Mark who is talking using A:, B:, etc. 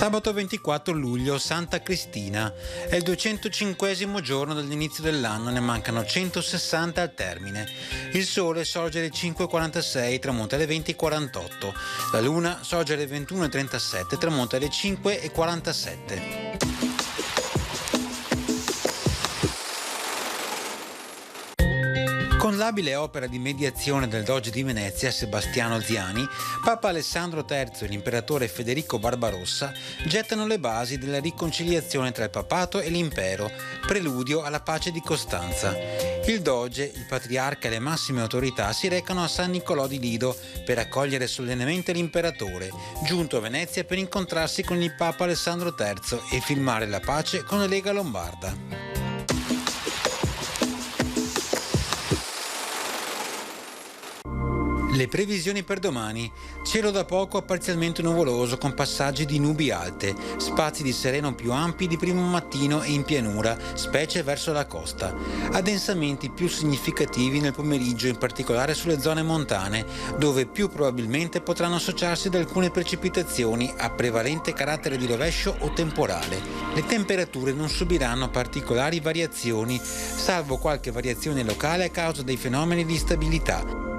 A: Sabato 24 luglio, Santa Cristina. È il 205esimo giorno dall'inizio dell'anno, ne mancano 160 al termine. Il sole sorge alle 5.46 e tramonta alle 20.48. La luna sorge alle 21.37 e tramonta alle 5.47. Con l'abile opera di mediazione del Doge di Venezia, Sebastiano Ziani, Papa Alessandro III e l'imperatore Federico Barbarossa gettano le basi della riconciliazione tra il papato e l'impero, preludio alla pace di Costanza. Il Doge, il patriarca e le massime autorità si recano a San Nicolò di Lido per accogliere solennemente l'imperatore, giunto a Venezia per incontrarsi con il Papa Alessandro III e firmare la pace con la Lega Lombarda. Le previsioni per domani: cielo da poco a parzialmente nuvoloso con passaggi di nubi alte, spazi di sereno più ampi di primo mattino e in pianura, specie verso la costa. Addensamenti più significativi nel pomeriggio, in particolare sulle zone montane, dove più probabilmente potranno associarsi ad alcune precipitazioni a prevalente carattere di rovescio o temporale. Le temperature non subiranno particolari variazioni, salvo qualche variazione locale a causa dei fenomeni di instabilità.